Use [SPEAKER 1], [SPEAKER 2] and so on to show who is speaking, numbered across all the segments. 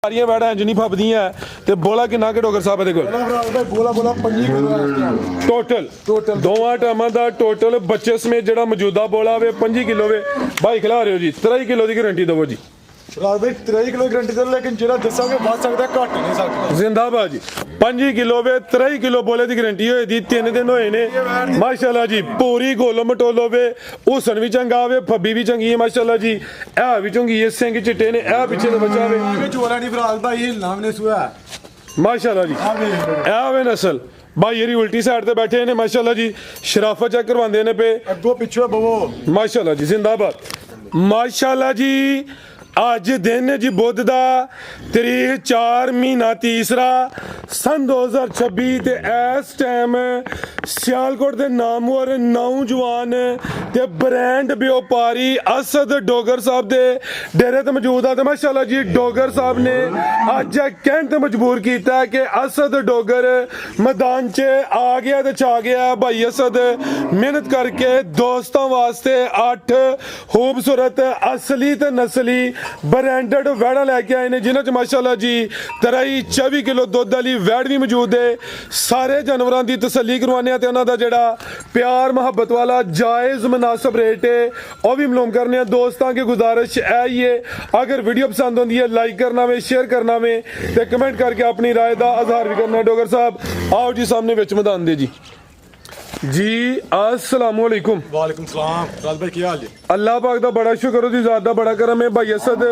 [SPEAKER 1] ਸਾਰੀਆਂ ਵੈੜਾਂ ਇੰਜ ਨਹੀਂ ਫੱਬਦੀਆਂ ਤੇ ਬੋਲਾ ਕਿੰਨਾ ਕਿ ਡੋਗਰ ਸਾਹਿਬ ਦੇ ਕੋਲ
[SPEAKER 2] ਬੋਲਾ 5 ਕਿਲੋ
[SPEAKER 1] ਟੋਟਲ ਦੋਵਾਂ ਟਾਈਮਾਂ ਦਾ ਟੋਟਲ ਬੱਚੇ ਸਮੇਤ ਜਿਹੜਾ ਮੌਜੂਦਾ ਬੋਲਾ ਵੇ 5 ਕਿਲੋ ਵੇ ਭਾਈ ਖਿਲਾ ਰਹੇ ਹੋ ਜੀ 23 ਕਿਲੋ ਦੀ ਗਾਰੰਟੀ ਦਵੋ ਜੀ
[SPEAKER 2] ਰਾਜ ਭਾਈ 23 ਕਿਲੋ ਗਰੰਟੀ ਦੇ ਲੇਕਿਨ ਜਿਹੜਾ ਦੱਸਾਂਗੇ ਵੱਧ ਸਕਦਾ ਘੱਟ ਨਹੀਂ ਸਕਦਾ
[SPEAKER 1] ਜ਼ਿੰਦਾਬਾਦ ਜੀ 5 ਕਿਲੋ ਵੇ 23 ਕਿਲੋ ਬੋਲੇ ਦੀ ਗਾਰੰਟੀ ਹੋਈ ਦੀ 3 ਦਿਨ ਹੋਏ ਨੇ ਮਾਸ਼ਾਅੱਲਾ ਜੀ ਪੂਰੀ ਗੋਲੋ ਮਟੋਲੋ ਵੇ ਹੁਸਨ ਵੀ ਚੰਗਾ ਵੇ ਫੱਬੀ ਵੀ ਚੰਗੀ ਹੈ ਮਾਸ਼ਾਅੱਲਾ ਜੀ ਇਹ ਵੀ ਚੰਗੀ ਹੈ ਸਿੰਘ ਚਿੱਟੇ ਨੇ ਇਹ ਪਿੱਛੇ ਦਾ ਬੱਚਾ ਵੇ
[SPEAKER 2] ਆਗੇ ਚੋਰਾ ਨਹੀਂ ਫਰਾਜ਼ ਭਾਈ ਇਹ ਨਾਮ ਨੇ ਸੁਆ
[SPEAKER 1] ਮਾਸ਼ਾਅੱਲਾ ਜੀ ਇਹ ਵੇ ਨਸਲ ਭਾਈ ਇਹਦੀ ਉਲਟੀ ਸਾਈਡ ਤੇ ਬੈਠੇ ਨੇ ਮਾਸ਼ਾਅੱਲਾ ਜੀ ਸ਼ਰਾਫਤ ਚੈੱਕ ਕਰਵਾਉਂਦੇ ਨੇ ਪੇ
[SPEAKER 2] ਅੱਗੋਂ ਪਿੱਛੋਂ ਬਵੋ
[SPEAKER 1] ਮਾਸ਼ਾਅੱਲਾ ਜੀ ਜ਼ਿੰਦਾਬਾਦ ਮਾਸ਼ਾਅੱਲਾ ਜੀ ਅੱਜ ਦਿਨ ਜੀ ਬੁੱਧ ਦਾ ਤਰੀਕ 4 ਮਹੀਨਾ ਤੀਸਰਾ ਸਨ 2026 ਤੇ ਇਸ ਟਾਈਮ ਸਿਆਲਕੋਟ ਦੇ ਨਾਮਵਰ ਨੌਜਵਾਨ ਤੇ ਬ੍ਰਾਂਡ ਵਪਾਰੀ ਅਸਦ ਡੋਗਰ ਸਾਹਿਬ ਦੇ ਡੇਰੇ ਤੇ ਮੌਜੂਦ ਆ ਤੇ ਮਾਸ਼ਾਅੱਲਾ ਜੀ ਡੋਗਰ ਸਾਹਿਬ ਨੇ ਅੱਜ ਕਹਿਣ ਤੇ ਮਜਬੂਰ ਕੀਤਾ ਕਿ ਅਸਦ ਡੋਗਰ ਮੈਦਾਨ 'ਚ ਆ ਗਿਆ ਤੇ ਚਾ ਗਿਆ ਭਾਈ ਅਸਦ ਮਿਹਨਤ ਕਰਕੇ ਦੋਸਤਾਂ ਵਾਸਤੇ 8 ਖੂਬਸੂਰਤ ਅਸਲੀ ਤੇ ਨਸਲੀ ਬ੍ਰਾਂਡਡ ਵੈੜਾਂ ਲੈ ਕੇ ਆਏ ਨੇ ਜਿਨ੍ਹਾਂ 'ਚ ਮਾਸ਼ਾਅੱਲਾ ਜੀ 23-24 ਕਿਲੋ ਦੁੱਧ ਵਾਲੀ ਵੈੜ ਵੀ ਮੌਜੂਦ ਹੈ ਸਾਰੇ ਜਾਨਵਰਾਂ ਦੀ ਤਸੱਲੀ ਕਰਵਾਉਂਦੇ ਆ ਤੇ ਉਹਨਾਂ ਦਾ ਜਿਹੜਾ ਪਿਆਰ ਮੁਹੱਬਤ ਵਾਲਾ ਜਾਇਜ਼ ਮੁਨਾਸਬ ਰੇਟ ਹੈ ਉਹ ਵੀ ਮਾਲੂਮ ਕਰਨੇ ਆ ਦੋਸਤਾਂ की गुजारिश है ये अगर वीडियो पसंद होती है लाइक करना वे शेयर करना वे ते कमेंट करके अपनी राय का इजहार भी करना डोगर साहब आओ जी सामने विच मैदान दे जी अस्सलाम वालेकुम
[SPEAKER 2] ਵਾਲੇਕੁਮ ਸਲਾਮ ਰਾਜ ਭਾਈ ਕੀ ਹਾਲ ਜੀ
[SPEAKER 1] अल्लाह पाक दा बड़ा शुक्र ओदी ज़ात दा बड़ा करम है भाई असद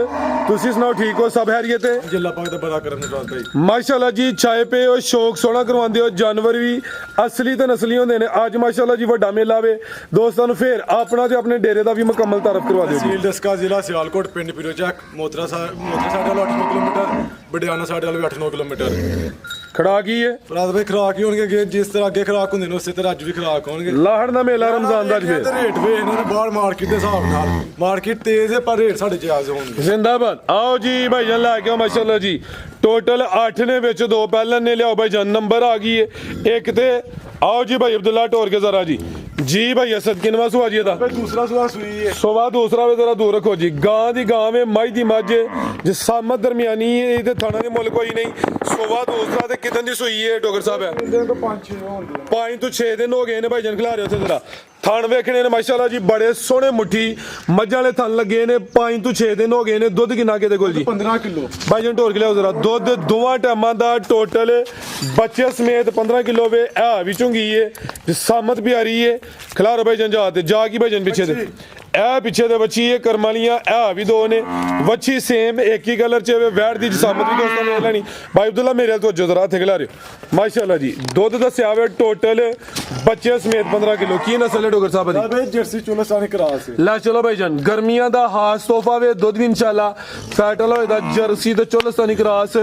[SPEAKER 1] तुसी सुनाओ ठीक हो सब हैरियत है
[SPEAKER 2] ਜੀ ਅੱਲਾਹ ਪਾਕ ਦਾ ਬੜਾ ਕਰਮ ਹੈ ਰਾਜ ਭਾਈ
[SPEAKER 1] माशाल्लाह जी छाए पे हो शौक सोहना करवांदे हो जानवर भी असली ते नस्ली होंदे ने आज माशाल्लाह जी ਵੱਡਾ ਮੇਲਾ ਵੇ ਦੋਸਤਾਂ ਨੂੰ ਫੇਰ ਆਪਣਾ ਤੇ ਆਪਣੇ ਡੇਰੇ ਦਾ ਵੀ ਮੁਕੰਮਲ ਤਾਰਫ ਕਰਵਾ ਦਿਓ ਜੀ
[SPEAKER 2] ਤਹਿਸੀਲ ਦਸਕਾ ਜ਼ਿਲ੍ਹਾ ਸਿਆਲਕੋਟ ਪਿੰਡ ਪਿਰੋਚਕ ਮੋਤਰਾ ਸਾਡੇ ਵਾਲਾ 8 ਕਿਲੋਮੀਟਰ ਬੜਿਆਣਾ ਸਾਡੇ ਵਾਲਾ 8-9 ਕਿਲੋਮੀਟਰ
[SPEAKER 1] ਖੜਾ ਕੀ ਹੈ
[SPEAKER 2] ਰਾਜ ਭਾਈ ਖਰਾਕ ਹੀ ਹੋਣਗੇ ਅੱਗੇ ਜਿਸ ਤਰ੍ਹਾਂ ਅੱਗੇ ਖਰਾਕ ਹੁੰਦੇ ਨੇ ਉਸੇ ਤਰ੍ਹਾਂ ਅੱਜ ਵੀ ਖਰਾਕ ਹੋਣਗੇ
[SPEAKER 1] ਲਾਹੜ ਦਾ ਮੇਲਾ ਰਮਜ਼ਾਨ ਦਾ ਅੱਜ ਫੇਰ
[SPEAKER 2] ਰੇਟ ਵੇ ਇਹਨਾਂ ਦੇ ਬਾਹਰ ਮਾਰਕੀਟ ਦੇ ਹਿਸਾਬ ਨਾਲ ਮਾਰਕੀਟ ਤੇਜ਼ ਹੈ ਪਰ ਰੇਟ ਸਾਡੇ ਜਾਇਜ਼ ਹੋਣਗੇ
[SPEAKER 1] ਜ਼ਿੰਦਾਬਾਦ ਆਓ ਜੀ ਭਾਈਜਾਨ ਲੈ ਕੇ ਆਓ ਮਾਸ਼ਾਅੱਲਾ ਜੀ ਟੋਟਲ 8 ਨੇ ਵਿੱਚ 2 ਪਹਿਲਾਂ ਨੇ ਲਿਆਓ ਭਾਈਜਾਨ ਨੰਬਰ ਆ ਗਈ ਹੈ ਇੱਕ ਤੇ आओ जी भाई अब्दुल्ला टोर के जरा जी भाई असद किनवा सुआ जी था
[SPEAKER 2] दूसरा सुआ सुई है
[SPEAKER 1] सुवा दूसरा वे जरा दूर रखो जी गां दी गां में मई दी मज जिसामत दरमियानी है ते थाना दे मुल्क कोई नहीं सुवा दूसरा ते कितन दी सुई है डोगर साहब है 5 तो 6 दिन हो गए ने भाई जन खिला रहे थे जरा ਥਣ ਵੇਖਣੇ ਨੇ ਮਾਸ਼ਾਅੱਲਾ ਜੀ ਬੜੇ ਸੋਹਣੇ ਮੁੱਠੀ ਮੱਝਾਂ ਵਾਲੇ ਥਣ ਲੱਗੇ ਨੇ 5 ਤੋਂ 6 ਦਿਨ ਹੋ ਗਏ ਨੇ ਦੁੱਧ ਕਿੰਨਾ ਕਿਤੇ ਕੋਲ ਜੀ
[SPEAKER 2] 15 ਕਿਲੋ
[SPEAKER 1] ਭਾਈ ਜਨ ਢੋਰ ਕੇ ਲਿਆਓ ਜ਼ਰਾ ਦੁੱਧ ਦੋਵਾਂ ਟਾਈਮਾਂ ਦਾ ਟੋਟਲ ਬੱਚੇ ਸਮੇਤ 15 ਕਿਲੋ ਵੇ ਆ ਵੀ ਚੁੰਗੀ ਏ ਜਿਸਾਮਤ ਪਿਆਰੀ ਏ ਖਿਲਾਰੋ ਭਾਈ ਜਨ ਜਾ ਤੇ ਜਾ ਕੀ ਭਾਈ ਜਨ ਪਿੱਛੇ ਦੇ ਇਹ ਪਿੱਛੇ ਦੇ ਬੱਚੀ ਇਹ ਕਰਮਾਲੀਆਂ ਇਹ ਵੀ ਦੋ ਨੇ ਵੱਛੀ ਸੇਮ ਇੱਕ ਹੀ ਕਲਰ ਚ ਵੈੜ ਦੀ ਜਸਾਮਤ ਵੀ ਦੋਸਤਾਂ ਨੇ ਲੈਣੀ ਭਾਈ ਅਬਦੁੱਲਾ ਮੇਰੇ ਤੋਂ ਜਜ਼ਰਾ ਹੱਥ ਖਿਲਾ ਰਿਓ ਮਾਸ਼ਾਅੱਲਾ ਜੀ ਦੁੱਧ ਦੱਸਿਆ ਵੇ ਟੋਟਲ ਬੱਚੇ ਸਮੇਤ 15 ਕਿਲੋ ਕੀ ਨਸਲ ਹੈ ਡੋਗਰ ਸਾਹਿਬ ਦੀ
[SPEAKER 2] ਭਾਈ ਜਰਸੀ ਚੋਲਸਾਨੀ ਕਰਾਸ
[SPEAKER 1] ਲਾ ਚਲੋ ਭਾਈ ਜਾਨ ਗਰਮੀਆਂ ਦਾ ਖਾਸ ਤੋਹਫਾ ਵੇ ਦੁੱਧ ਵੀ ਇਨਸ਼ਾਅੱਲਾ ਫੈਟਲ ਹੋਏਦਾ ਜਰਸੀ ਤੇ ਚੋਲਸਤਾਨੀ ਕਰਾਸ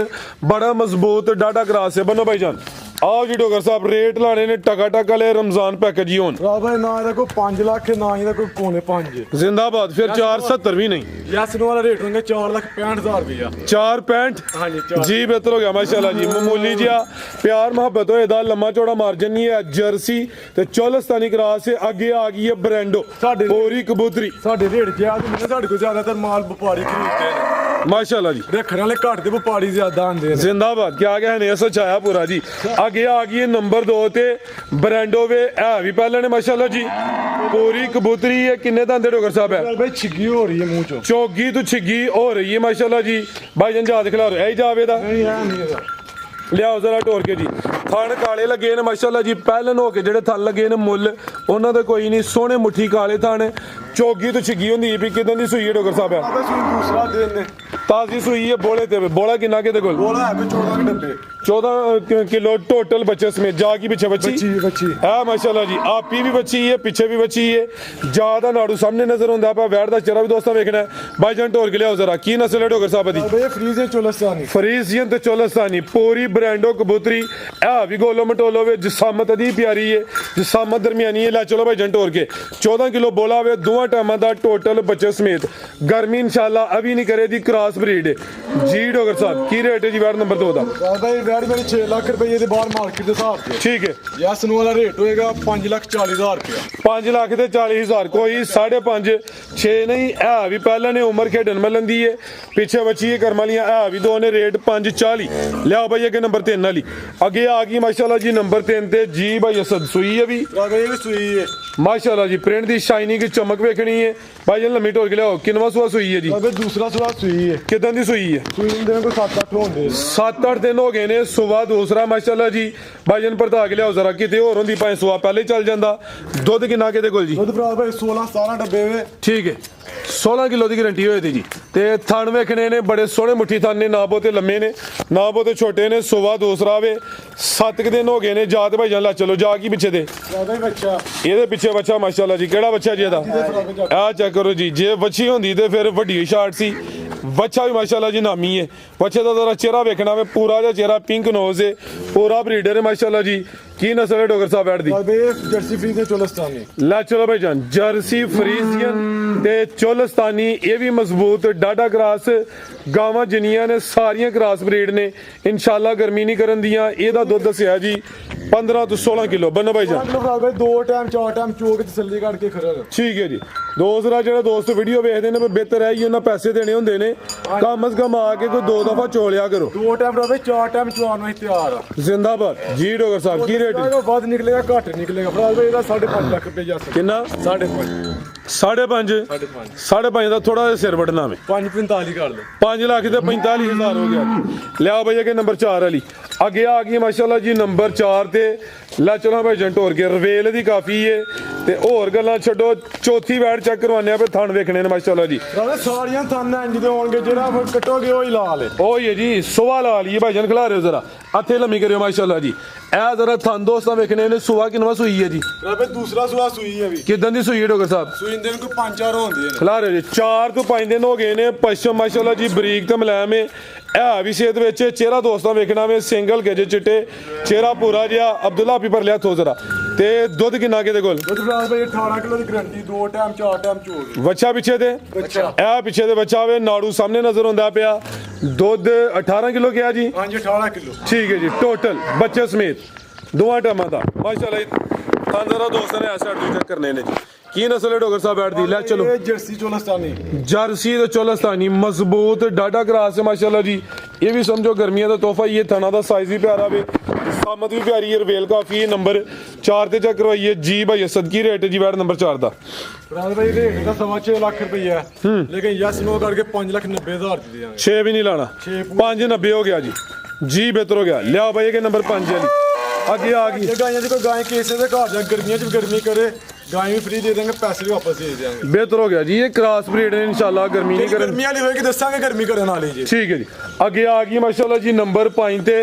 [SPEAKER 1] ਬੜਾ ਮਜ਼ਬੂਤ ਡਾਡਾ ਕਰਾਸ ਹੈ ਬੰਨੋ ਭਾਈ ਜਾਨ आओ जी डोगर साहब रेट लाने ने टका टक वाले रमजान पैकेज ही होन
[SPEAKER 2] भाई ना ਇਹਦਾ ਕੋਈ 5 ਲੱਖ ਨਾ ਇਹਦਾ ਕੋਈ ਪੌਣੇ 5
[SPEAKER 1] जिंदाबाद फिर 470 भी नहीं
[SPEAKER 2] ਯਸ ਨੂੰ ਵਾਲਾ ਰੇਟ ਹੋਣਗੇ 4,65,000 ਰੁਪਇਆ
[SPEAKER 1] 465
[SPEAKER 2] ਹਾਂਜੀ
[SPEAKER 1] जी बेहतर हो गया माशाल्लाह जी मामूली जिहा प्यार मोहब्बत होए दा लम्मा चौड़ा मार्जिन नहीं है जर्सी ते चोलस्तानी क्रास से आगे आ गई है ब्रांडो पूरी कबूतरी
[SPEAKER 2] ਸਾਡੇ ਰੇਟ ਜ਼ਿਆਦਾ ਹੁੰਦੇ ਸਾਡੇ ਕੋਲ ਜ਼ਿਆਦਾਤਰ ਮਾਲ ਵਪਾਰੀ ਖਰੀਦਦੇ ਨੇ
[SPEAKER 1] माशाल्लाह जी
[SPEAKER 2] ਰੱਖਣ ਵਾਲੇ ਘੱਟ ਦੇ ਵਪਾਰੀ ਜ਼ਿਆਦਾ ਆਉਂਦੇ ਨੇ
[SPEAKER 1] जिंदाबाद क्या क्या है ऐसा छाया पूरा जी आगे आ गई है नंबर 2 ते ब्रांडो वे है भी पहले ने माशाल्लाह जी पूरी कबूतरी है किन्ने दंदे डोगर साहब है
[SPEAKER 2] भाई छिग्गी हो रही है मुंह चो
[SPEAKER 1] चौगी तो छिग्गी हो रही है माशाल्लाह जी भाई जन जाद खिला रहे जावे दा
[SPEAKER 2] नहीं है नहीं है
[SPEAKER 1] ਲਿਆਓ ਜ਼ਰਾ ਢੋਰ ਕੇ ਜੀ ਥਣ ਕਾਲੇ ਲੱਗੇ ਨੇ ਮਾਸ਼ਾਅੱਲਾ ਜੀ ਪਹਿਲਨ ਹੋ ਕੇ ਜਿਹੜੇ ਥਣ ਲੱਗੇ ਨੇ ਮੁੱਲ ਉਹਨਾਂ ਦਾ ਕੋਈ ਨਹੀਂ ਸੋਹਣੇ ਮੁੱਠੀ ਕਾਲੇ ਥਣ ਚੋਗੀ ਤੋਂ ਛਿੱਗੀ ਹੁੰਦੀ ਵੀ ਕਿਦਾਂ ਦੀ ਸੂਈ ਹੈ ਡੋਗਰ ਸਾਹਿਬ
[SPEAKER 2] ਆਦਾ ਸੂਈ ਦੂਸਰਾ ਦਿਨ ਨੇ
[SPEAKER 1] ਤਾਜ਼ੀ ਸੂਈ ਹੈ ਬੋਲੇ ਤੇ ਬੋਲਾ ਕਿੰਨਾ ਕਿਤੇ ਕੋਲ
[SPEAKER 2] ਬੋਲਾ ਹੈ ਕੋਈ 14 ਡੱਬੇ
[SPEAKER 1] 14 ਕਿਲੋ ਟੋਟਲ ਬੱਚੇ ਸਮੇਤ ਜਾ ਕੀ ਪਿੱਛੇ ਬੱਚੀ ਹਾਂ ਮਾਸ਼ਾਅੱਲਾ ਜੀ ਆਪੀ ਵੀ ਬੱਚੀ ਹੈ ਪਿੱਛੇ ਵੀ ਬੱਚੀ ਹੈ ਜਿਆਦਾ ਨਾੜੂ ਸਾਹਮਣੇ ਨਜ਼ਰ ਹੁੰਦਾ ਆਪਾਂ ਵੈੜ ਦਾ ਚਿਹਰਾ ਵੀ ਦੋਸਤਾਂ ਵੇਖਣਾ ਭਾਈ ਜਾਨ ਢੋਰ ਕੇ ਲਿਆਓ ਜ਼ਰਾ ਕੀ ਨਸਲ ਹੈ ਡੋਗਰ ਸਾਹਿਬ ਦੀ
[SPEAKER 2] ਬਈ ਫਰੀਜ਼ੀਅਨ ਚੋਲਸਤਾਨੀ
[SPEAKER 1] ਫਰੀਜ਼ੀਅਨ ਤੇ ਚੋਲਸਤਾਨੀ ਪੂਰੀ ਬ੍ਰਾਂਡੋ ਕਬੂਤਰੀ ਆ ਵੀ ਗੋਲੋ ਮਟੋਲੋ ਵੇ ਜਿਸਾਮਤ ਦੀ ਪਿਆਰੀ ਹੈ ਜਿਸਾਮਤ ਦਰਮਿਆਨੀ ਹੈ ਲੈ ਚਲੋ ਭਾਈ ਜਾਨ ਢੋਰ ਕੇ 14 ਕਿਲੋ ਬੋਲਾ ਵੇ ਦੋਵਾਂ ਟਾਈਮਾਂ ਦਾ ਟੋਟਲ ਬੱਚੇ ਸਮੇਤ गर्मी इंशाल्लाह अभी नहीं करे दी क्रॉस ਕ੍ਰਾਸ ਬਰੀਡ ਜੀ ਡੋਗਰ ਸਾਹਿਬ ਕੀ ਰੇਟ ਹੈ ਜੀ ਵੈਟ ਨੰਬਰ 2 ਦਾ
[SPEAKER 2] ਬਾਈ ਵੈਟ ਮੇਰੀ 6 ਲੱਖ ਰੁਪਏ ਦੇ ਬਾਹਰ ਮਾਰਕੀਟ ਦੇ ਹਿਸਾਬ ਤੇ
[SPEAKER 1] ਠੀਕ ਹੈ
[SPEAKER 2] ਯਸ ਨੂੰ ਵਾਲਾ ਰੇਟ ਹੋਏਗਾ 5,40,000 ਰੁਪਏ
[SPEAKER 1] 5 ਲੱਖ ਤੇ 40,000 ਕੋਈ 5.5 6 ਨਹੀਂ ਹੈ ਵੀ ਪਹਿਲਾਂ ਨੇ ਉਮਰ ਖੇਡਣ ਮਿਲਣ ਦੀ ਹੈ ਪਿੱਛੇ ਬੱਚੀ ਹੈ ਕਰਮ ਵਾਲੀਆਂ ਹੈ ਵੀ ਦੋ ਨੇ ਰੇਟ 540 ਲਿਆਓ ਭਾਈ ਅੱਗੇ ਨੰਬਰ 3 ਵਾਲੀ ਅੱਗੇ ਆ ਗਈ ਮਾਸ਼ਾਅੱਲਾ ਜੀ ਨੰਬਰ 3 ਤੇ ਜੀ ਭਾਈ ਅਸਦ ਸੂਈ ਹੈ ਵੀ
[SPEAKER 2] ਬਾਈ ਇਹ ਵੀ ਸੂਈ ਹੈ
[SPEAKER 1] ਮਾਸ਼ਾਅੱਲਾ ਜੀ ਪ੍ਰਿੰਟ ਦੀ ਸ਼ਾਈਨਿੰਗ ਚਮਕ ਵੇਖਣੀ ਹੈ ਭਾਈ ਜੀ ਲੰਮੀ ਢੋਲ ਕੇ ਲਿਆਓ ਕਿੰਨਵਾ ਸੂਆ ਸੂਈ ਹੈ ਜੀ
[SPEAKER 2] ਬਾਈ ਦੂਸਰਾ ਸੂਆ ਸੂਈ ਹੈ
[SPEAKER 1] ਕਿਦਾਂ ਦੀ ਸੂਈ ਹੈ
[SPEAKER 2] ਸੂਈ ਦੇ ਕੋਈ 7-8 ਹੁੰਦੇ
[SPEAKER 1] 7-8 ਦਿਨ ਹੋ ਗਏ ਨੇ ਸੁਬਾ ਦੂਸਰਾ ਮਾਸ਼ਾਅੱਲਾ ਜੀ ਭਾਈਜਨ ਭਰਤਾ ਕੇ ਲਿਆਓ ਜ਼ਰਾ ਕਿਤੇ ਹੋਰ ਹੁੰਦੀ ਭਾਵੇਂ ਸੁਆ ਪਹਿਲੇ ਚੱਲ ਜਾਂਦਾ ਦੁੱਧ ਕਿੰਨਾ ਕਿਤੇ ਕੋਲ ਜੀ
[SPEAKER 2] ਦੁੱਧ ਭਰਾ ਭਾਈ 16-17 ਡੱਬੇ ਵੇ
[SPEAKER 1] ਠੀਕ ਹੈ 16 ਕਿਲੋ ਦੀ ਗਾਰੰਟੀ ਹੋਏ ਤੇ ਜੀ ਤੇ ਥਣ ਵੇਖਣੇ ਨੇ ਬੜੇ ਸੋਹਣੇ ਮੁੱਠੀ ਥਣ ਨੇ ਨਾ ਬਹੁਤੇ ਲੰਮੇ ਨੇ ਨਾ ਬਹੁਤੇ ਛੋਟੇ ਨੇ ਸੁਬਾ ਦੂਸਰਾ ਵੇ 7 ਦਿਨ ਹੋ ਗਏ ਨੇ ਜਾ ਤੇ ਭਾਈਜਾਨ ਲਾ ਚਲੋ ਜਾ ਕੀ ਪਿੱਛੇ ਦੇ
[SPEAKER 2] ਬਾਈ ਬੱਚਾ
[SPEAKER 1] ਇਹਦੇ ਪਿੱਛੇ ਬੱਚਾ ਮਾਸ਼ਾਅੱਲਾ ਜੀ ਕਿਹੜਾ ਬੱਚਾ ਜੀ ਇਹਦਾ ਆ ਚੈੱਕ ਕਰੋ ਜੀ ਜੇ ਵੱਛੀ ਹੁੰਦੀ ਤੇ ਫਿਰ ਵੱਡੀ ਸ਼ਾਰਟ ਸੀ ਬੱਚਾ ਵੀ ਮਾਸ਼ਾਅੱਲਾ ਜੀ ਨਾਮੀ ਹੈ ਬੱਚੇ ਦਾ ਜ਼ਰਾ ਚਿਹਰਾ ਵੇਖਣਾ ਵੇ ਪੂਰਾ ਜਿਹਾ ਚਿਹਰਾ ਪਿੰਕ ਨੋਜ਼ ਹੈ ਪੂਰਾ ਬਰੀਡਰ ਹੈ ਮਾਸ਼ਾਅੱਲਾ ਜੀ ਕੀ ਨਸਲ ਹੈ ਡੋਗਰ ਸਾਹਿਬ ਬੈਠ ਦੀ
[SPEAKER 2] ਬਾਈ ਜਰਸੀ ਫਰੀ ਦੇ ਚੋਲਸਤਾਨੀ
[SPEAKER 1] ਲੈ ਚਲੋ ਭਾਈ ਜਾਨ ਜਰਸੀ ਫਰੀਜ਼ੀਅਨ ਤੇ ਚੋਲਸਤਾਨੀ ਇਹ ਵੀ ਮਜ਼ਬੂਤ ਡਾਡਾ ਕ੍ਰਾਸ ਗਾਵਾਂ ਜਿੰਨੀਆਂ ਨੇ ਸਾਰੀਆਂ ਕ੍ਰਾਸ ਬਰੀਡ ਨੇ ਇਨਸ਼ਾਅੱਲਾ ਗਰਮੀ ਨਹੀਂ ਕਰਨ ਦੀਆਂ ਇਹਦਾ ਦੁੱਧ ਦੱਸਿਆ ਜੀ 15 ਤੋਂ 16 ਕਿਲੋ ਬੰਨੋ ਭਾਈ ਜਾਨ
[SPEAKER 2] ਬਾਈ 2 ਟਾਈਮ 4 ਟਾਈਮ ਚੋਕ ਤਸੱਲੀ ਕਰਕੇ ਖੜਾ
[SPEAKER 1] ਠੀਕ ਹੈ ਜੀ ਦੋਸਰਾ ਜਿਹੜਾ ਦੋਸਤ ਵੀਡੀਓ ਵੇਖਦੇ ਨੇ ਬਿਹਤਰ ਹੈ ਜੀ ਉਹਨਾਂ ਪੈਸੇ ਦੇਣੇ ਹੁੰਦੇ ਨੇ ਕਮ ਅਜ਼ ਕਮ ਆ ਕੇ ਕੋਈ 2 ਦਫਾ ਚੋਲਿਆ ਕਰੋ
[SPEAKER 2] 2 ਟਾਈਮ ਬਾਈ 4 ਟਾਈਮ ਚਵਾਉਣ ਨੂੰ ਤਿਆਰ ਆ
[SPEAKER 1] ਜ਼ਿੰਦਾਬਾਦ ਜੀ ਡੋਗਰ ਸਾਹਿਬ ਕੀ ਰੇਟ
[SPEAKER 2] ਵੱਧ ਨਿਕਲੇਗਾ ਘੱਟ ਨਿਕਲੇਗਾ ਭਰਾ ਬਾਈ ਇਹਦਾ 5.5 ਲੱਖ ਰੁਪਏ ਜਾ ਸਕਦਾ
[SPEAKER 1] ਕਿੰਨਾ
[SPEAKER 2] 5.5
[SPEAKER 1] 5.5 ਦਾ ਥੋੜਾ ਜਿਹਾ ਸਿਰ ਵਟਣਾ ਵੇ
[SPEAKER 2] 5.45 ਕਰ ਲਓ
[SPEAKER 1] 5 ਲੱਖ ਤੇ 45,000 ਹੋ ਗਿਆ ਲਿਆ ਭਈਆ ਕਿ ਨੰਬਰ 4 ਵਾਲੀ ਅੱਗੇ ਆ ਗਈ ਮਾਸ਼ਾਅੱਲਾ ਜੀ ਨੰਬਰ 4 ਤੇ ਲੈ ਚਲੋ ਭਾਈ ਜੰਟ ਹੋਰ ਕੇ ਰਵੇਲ ਦੀ ਕਾਫੀ ਏ ਤੇ ਹੋਰ ਗੱਲਾਂ ਛੱਡੋ ਚੌਥੀ ਵੈਟ ਚੈੱਕ ਕਰਵਾਉਂਦੇ ਆ ਫਿਰ ਥਣ ਵੇਖਣੇ ਨੇ ਮਾਸ਼ਾਅੱਲਾ ਜੀ
[SPEAKER 2] ਰਾਵੇ ਸਾਰੀਆਂ ਥਾਨਾਂ ਇੰਜ ਦੇ ਹੋਣਗੇ ਜਿਹੜਾ ਫਿਰ ਕੱਟੋਗੇ ਉਹ ਹੀ ਲਾਲ ਹੈ
[SPEAKER 1] ਉਹ ਹੀ ਹੈ ਜੀ ਸੁਆ ਲਾ ਲਈਏ ਭਾਈ ਜਨ ਖਿਲਾ ਰਹੇ ਹੋ ਜ਼ਰਾ ਹੱਥੇ ਲੰਮੀ ਕਰਿਓ ਮਾਸ਼ਾਅੱਲਾ ਜੀ ਇਹ ਜ਼ਰਾ ਥਣ ਦੋਸਤਾਂ ਵੇਖਣੇ ਨੇ ਸੁਆ ਕਿੰਨਵਾ ਸੂਈ ਹੈ ਜੀ
[SPEAKER 2] ਰਾਵੇ ਦੂਸਰਾ ਸੂਆ ਸੂਈ ਹੈ ਵੀ
[SPEAKER 1] ਕਿਦਾਂ ਦੀ ਸੂਈ ਹੈ ਡੋਗਰ ਸਾਹਿਬ
[SPEAKER 2] ਸੂਈ ਦਿਨ ਕੋਈ 5-4 ਹੁੰਦੇ ਨੇ
[SPEAKER 1] ਖਿਲਾ ਰਹੇ ਜੀ 4 ਤੋਂ 5 ਦਿਨ ਹੋ ਗਏ ਨੇ ਪਸ਼ਮ ਮਾਸ਼ਾਅੱਲਾ ਜੀ ਬਰੀਕ ਤੇ ਮੁਲਾਇਮ ਹੈ ਇਹ ਵੀ ਸਿਹਤ ਵਿੱਚ ਚਿਹਰਾ ਦੋਸਤਾਂ ਵੇਖਣਾ ਵੇ ਸਿੰਗਲ ਗੇਜ ਚਿੱਟੇ ਚਿਹਰਾ ਪੂਰਾ ਜਿਹਾ ਅਬਦੁੱਲਾ ਪੀਪਰ ਲਿਆ ਥੋ ਜ਼ਰਾ ਤੇ ਦੁੱਧ ਕਿੰਨਾ ਕਿਤੇ ਕੋਲ
[SPEAKER 2] ਦੁੱਧ ਭਰਾ ਬਾਈ 18 ਕਿਲੋ ਦੀ ਗਰੰਟੀ 2 ਟਾਈਮ 4 ਟਾਈਮ ਚੋਗ
[SPEAKER 1] ਬੱਚਾ ਪਿੱਛੇ ਤੇ
[SPEAKER 2] ਬੱਚਾ
[SPEAKER 1] ਇਹ ਪਿੱਛੇ ਦੇ ਬੱਚਾ ਵੇ ਨਾੜੂ ਸਾਹਮਣੇ ਨਜ਼ਰ ਹੁੰਦਾ ਪਿਆ ਦੁੱਧ 18 ਕਿਲੋ ਕਿਹਾ ਜੀ
[SPEAKER 2] ਹਾਂਜੀ 18 ਕਿਲੋ
[SPEAKER 1] ਠੀਕ ਹੈ ਜੀ ਟੋਟਲ ਬੱਚੇ ਸਮੇਤ ਦੋਵਾਂ ਟਾਈਮਾਂ ਦਾ ਮਾਸ਼ਾਅੱਲਾ ਤਾਂ ਜ਼ਰਾ ਦੋਸਤਾਂ ਨੇ ਐਸਾ ਚੈੱਕ ਕਰਨੇ ਨੇ ਜੀ ਕੀ ਨਸਲ ਹੈ ਡੋਗਰ ਸਾਹਿਬ ਬੈਠਦੀ ਲੈ ਚਲੋ
[SPEAKER 2] ਇਹ ਜਰਸੀ ਚੋਲਸਤਾਨੀ
[SPEAKER 1] ਜਰਸੀ ਤੇ ਚੋਲਸਤਾਨੀ ਮਜ਼ਬੂਤ ਡਾਟਾ ਕ੍ਰਾਸ ਹੈ ਮਾਸ਼ਾਅੱਲਾ ਜੀ ਇਹ ਵੀ ਸਮਝੋ ਗਰਮੀਆਂ ਦਾ ਤੋਹਫਾ ਇਹ ਥਣਾ ਦਾ ਸਾਈਜ਼ ਵੀ ਪਿਆਰਾ ਵੇ ਸਾਮਤ ਵੀ ਪਿਆਰੀ ਹੈ ਰਵੇਲ ਕਾਫੀ ਹੈ ਨੰਬਰ 4 ਤੇ ਚੈੱਕ ਕਰਵਾਈਏ ਜੀ ਭਾਈ ਅਸਦ ਕੀ ਰੇਟ ਹੈ ਜੀ ਬੈਠ ਨੰਬਰ 4 ਦਾ
[SPEAKER 2] ਭਰਾ ਬਾਈ ਰੇਟ ਦਾ 6.5 ਲੱਖ ਰੁਪਏ ਹੈ ਲੇਕਿਨ ਯਸ ਨੋ ਕਰਕੇ 5,90,000 ਦੇ ਦਿਆਂਗੇ
[SPEAKER 1] 6 ਵੀ ਨਹੀਂ ਲਾਣਾ 590 ਹੋ ਗਿਆ ਜੀ ਬਿਹਤਰ ਹੋ ਗਿਆ ਲਿਆਓ ਭਾਈ ਇਹ ਨੰਬਰ 5 ਵਾਲੀ ਅੱਗੇ ਆ ਗਈ
[SPEAKER 2] ਇਹ ਗਾਈਆਂ 'ਚ ਕੋਈ ਗਾਂ ਕਿਸੇ ਦੇ ਘਰ ਜਾ ਗਰਮੀਆਂ 'ਚ ਵੀ ਗਰਮੀ ਕਰੇ ਗਾਂ ਵੀ ਫ੍ਰੀ ਦੇ ਦੇਂਗੇ ਪੈਸੇ ਵੀ ਵਾਪਸ ਦੇ ਦੇਵਾਂਗੇ
[SPEAKER 1] ਬਿਹਤਰ ਹੋ ਗਿਆ ਜੀ ਇਹ ਕ੍ਰਾਸ ਬਰੀਡ ਨੇ ਇਨਸ਼ਾਅੱਲਾ ਗਰਮੀ ਨਹੀਂ ਕਰਨ
[SPEAKER 2] ਗਰਮੀ ਵਾਲੀ ਹੋਏਗੀ ਦੱਸਾਂਗੇ ਗਰਮੀ ਕਰਨ ਵਾਲੀ ਜੀ
[SPEAKER 1] ਠੀਕ ਹੈ ਜੀ ਅੱਗੇ ਆ ਗਈ ਮਾਸ਼ਾਅੱਲਾ ਜੀ ਨੰਬਰ 5 ਤੇ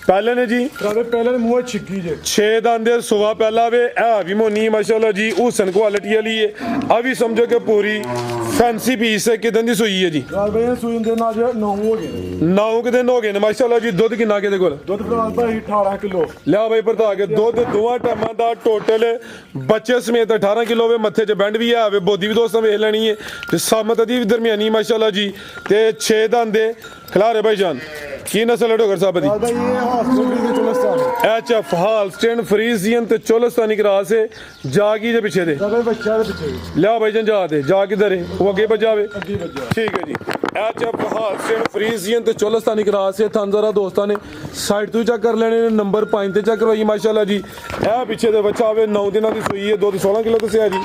[SPEAKER 1] ਪਹਿਲੇ ਨੇ ਜੀ
[SPEAKER 2] ਭਰਾਵੇ ਪਹਿਲੇ ਦੇ ਮੂੰਹ ਛਿੱਕੀ ਜੇ
[SPEAKER 1] 6 ਦੰਦੇ ਸੁਆ ਪਹਿਲਾ ਵੇ ਇਹ ਵੀ ਮੋਨੀ ਮਾਸ਼ਾਅੱਲਾ ਜੀ ਹੁਸਨ ਕੁਆਲਿਟੀ ਵਾਲੀ ਹੈ ਆ ਵੀ ਸਮਝੋ ਕਿ ਪੂਰੀ ਫੈਂਸੀ ਪੀਸ ਹੈ ਕਿਦਾਂ ਦੀ ਸੂਈ ਹੈ ਜੀ
[SPEAKER 2] ਭਰਾਵੇ ਸੂਈ ਦੇ ਨਾਲ ਜੇ 9 ਹੋ ਗਏ
[SPEAKER 1] 9 ਦਿਨ ਹੋ ਗਏ ਨੇ ਮਾਸ਼ਾਅੱਲਾ ਜੀ ਦੁੱਧ ਕਿੰਨਾ ਕਿਤੇ ਕੋਲ
[SPEAKER 2] ਦੁੱਧ ਭਰਾਵੇ 18 ਕਿਲੋ
[SPEAKER 1] ਲਿਆ ਬਾਈ ਭਰਤਾ ਕੇ ਦੁੱਧ ਦੋਵਾਂ ਟਾਈਮਾਂ ਦਾ ਟੋਟਲ ਬੱਚੇ ਸਮੇਤ 18 ਕਿਲੋ ਵੇ ਮੱਥੇ 'ਚ ਬੈਂਡ ਵੀ ਆਵੇ ਬੋਦੀ ਵੀ ਦੋਸਤਾਂ ਵੇਖ ਲੈਣੀ ਹੈ ਤੇ ਸਾਮਤ ਦੀ ਵੀ ਦਰਮਿਆਨੀ ਮਾਸ਼ਾਅੱਲਾ ਜੀ ਤੇ 6 ਦੰਦੇ ਖਿਲਾਰੇ ਭਾਈ ਜਾਨ ਕੀ ਨਸਲ ਹੈ ਡੋਗਰ ਸਾਹਿਬ ਦੀ
[SPEAKER 2] ਭਰਾਵੇ ਇਹ ਹਸਪਤਾਲ ਦੇ ਚੋਲਸਤਾਨੀ
[SPEAKER 1] ਐਚਐਫ ਹਾਲਸਟਨ ਫਰੀਜ਼ੀਅਨ ਤੇ ਚੋਲਸਤਾਨੀ ਕ੍ਰਾਸ ਹੈ ਜਾ ਕੀ ਜੇ ਪਿੱਛੇ ਦੇ
[SPEAKER 2] ਭਰਾਵੇ ਬੱਚਾ ਦੇ ਪਿੱਛੇ
[SPEAKER 1] ਲਿਆ ਭਾਈ ਜਾਨ ਜਾ ਤੇ ਜਾ ਕਿਧਰ ਹੈ ਉਹ ਅੱਗੇ ਭਜਾਵੇ
[SPEAKER 2] ਅੱਗੇ ਵੱਜਾ
[SPEAKER 1] ਠੀਕ ਹੈ ਜੀ ਐਚਐਫ ਹਾਲਸਟਨ ਫਰੀਜ਼ੀਅਨ ਤੇ ਚੋਲਸਤਾਨੀ ਕ੍ਰਾਸ ਹੈ ਥਾਂਜ਼ਰਾ ਦੋਸਤਾਂ ਨੇ ਸਾਈਡ ਤੋਂ ਚੈੱਕ ਕਰ ਲੈਣੇ ਨੇ ਨੰਬਰ 5 ਤੇ ਚੈੱਕ ਕਰਵਾਈ ਮਾਸ਼ਾਅੱਲਾ ਜੀ ਇਹ ਪਿੱਛੇ ਦੇ ਬੱਚਾ ਆਵੇ 9 ਦਿਨਾਂ ਦੀ ਸੂਈ ਹੈ ਦੁੱਧ 16 ਕਿਲੋ ਦੱਸਿਆ ਜੀ